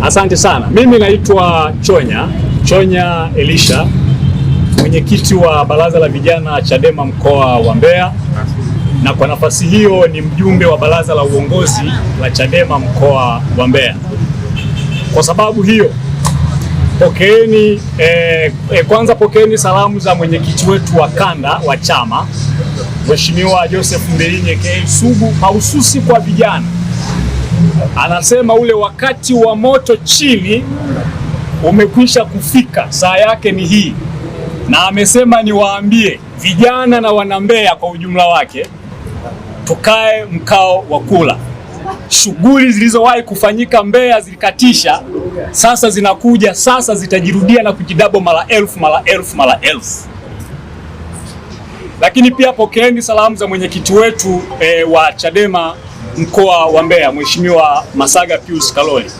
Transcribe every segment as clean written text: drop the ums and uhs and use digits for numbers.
Asante sana. Mimi naitwa Chonya Elisha, mwenyekiti wa Baraza la Vijana Chadema mkoa wa Mbeya, na kwa nafasi hiyo ni mjumbe wa Baraza la Uongozi la Chadema mkoa wa Mbeya. Kwa sababu hiyo kwanza pokeeni salamu za mwenyekiti wetu wa kanda wa chama Mheshimiwa Joseph Mbilinyi aka Sugu, mahususi kwa vijana. Anasema ule wakati wa moto chini umekwisha kufika, saa yake ni hii, na amesema niwaambie vijana na wanambeya kwa ujumla wake, tukae mkao wa kula. Shughuli zilizowahi kufanyika Mbeya zilikatisha, sasa zinakuja, sasa zitajirudia na kujidabo mara elfu. Lakini pia pokeeni salamu za mwenyekiti wetu wa Chadema mkoa wa Mbeya, Mheshimiwa Masaga Pius Kaloli.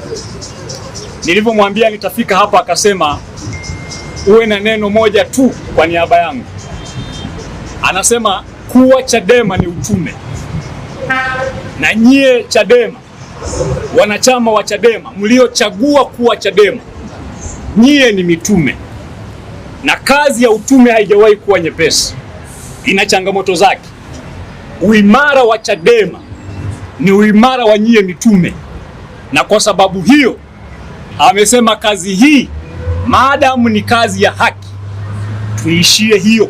Nilivyomwambia nitafika hapa, akasema uwe na neno moja tu kwa niaba yangu. Anasema kuwa Chadema ni utume, na nyie Chadema, wanachama wa Chadema mliochagua kuwa Chadema, nyie ni mitume, na kazi ya utume haijawahi kuwa nyepesi, ina changamoto zake. Uimara wa Chadema ni uimara wa nyie mitume, na kwa sababu hiyo amesema kazi hii maadamu ni kazi ya haki, tuishie hiyo,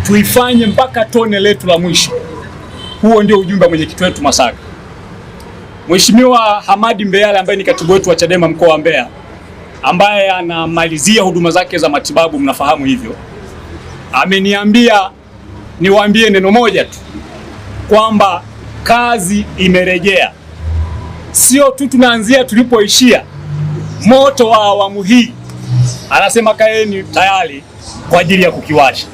tuifanye mpaka tone letu la mwisho. Huo ndio ujumbe wa mwenyekiti wetu Masaga. Mheshimiwa Hamadi Mbeyale ambaye ni katibu wetu wa Chadema mkoa wa Mbeya, ambaye anamalizia huduma zake za matibabu, mnafahamu hivyo, ameniambia niwaambie neno moja tu, kwamba kazi imerejea. Sio tu tunaanzia tulipoishia, moto wa awamu hii anasema kaeni tayari kwa ajili ya kukiwasha.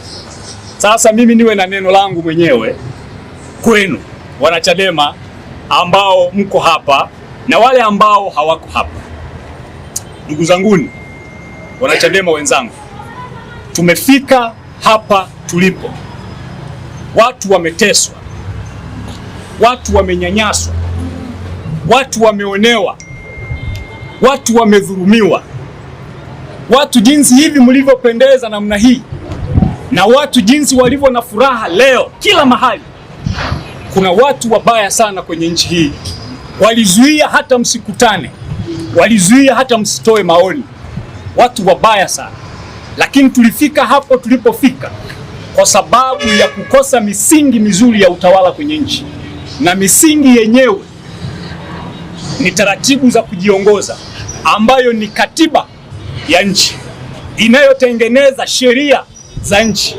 Sasa mimi niwe na neno langu mwenyewe kwenu wanachadema ambao mko hapa na wale ambao hawako hapa. Ndugu zanguni, wanachadema wenzangu, tumefika hapa tulipo. Watu wameteswa, watu wamenyanyaswa, watu wameonewa, watu wamedhulumiwa. Watu jinsi hivi mlivyopendeza namna hii, na watu jinsi walivyo na furaha leo kila mahali. Kuna watu wabaya sana kwenye nchi hii, walizuia hata msikutane, walizuia hata msitoe maoni. Watu wabaya sana, lakini tulifika hapo tulipofika kwa sababu ya kukosa misingi mizuri ya utawala kwenye nchi, na misingi yenyewe ni taratibu za kujiongoza ambayo ni katiba ya nchi inayotengeneza sheria za nchi.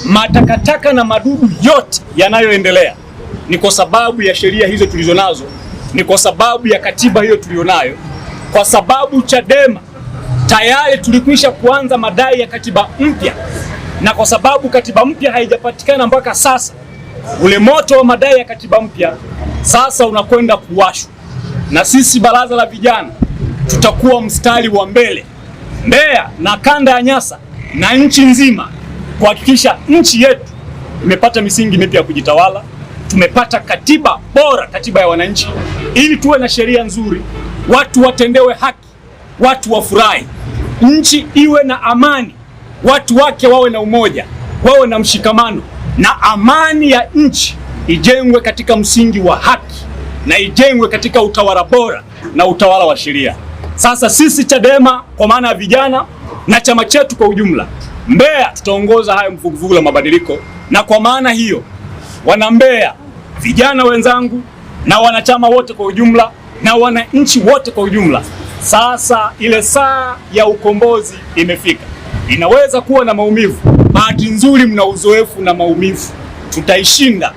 Matakataka na madudu yote yanayoendelea ni kwa sababu ya sheria hizo tulizonazo, ni kwa sababu ya katiba hiyo tulionayo, kwa sababu Chadema tayari tulikwisha kuanza madai ya katiba mpya, na kwa sababu katiba mpya haijapatikana mpaka sasa, ule moto wa madai ya katiba mpya sasa unakwenda kuwashwa, na sisi Baraza la Vijana tutakuwa mstari wa mbele Mbeya na kanda ya Nyasa na nchi nzima kuhakikisha nchi yetu imepata misingi mipya ya kujitawala, tumepata katiba bora, katiba ya wananchi, ili tuwe na sheria nzuri, watu watendewe haki, watu wafurahi, nchi iwe na amani, watu wake wawe na umoja, wawe na mshikamano, na amani ya nchi ijengwe katika msingi wa haki, na ijengwe katika utawala bora na utawala wa sheria. Sasa sisi Chadema kwa maana ya vijana na chama chetu kwa ujumla Mbeya tutaongoza hayo mvuguvugu la mabadiliko, na kwa maana hiyo wana Mbeya, vijana wenzangu na wanachama wote kwa ujumla na wananchi wote kwa ujumla, sasa ile saa ya ukombozi imefika. Inaweza kuwa na maumivu, bahati nzuri mna uzoefu na maumivu, tutaishinda.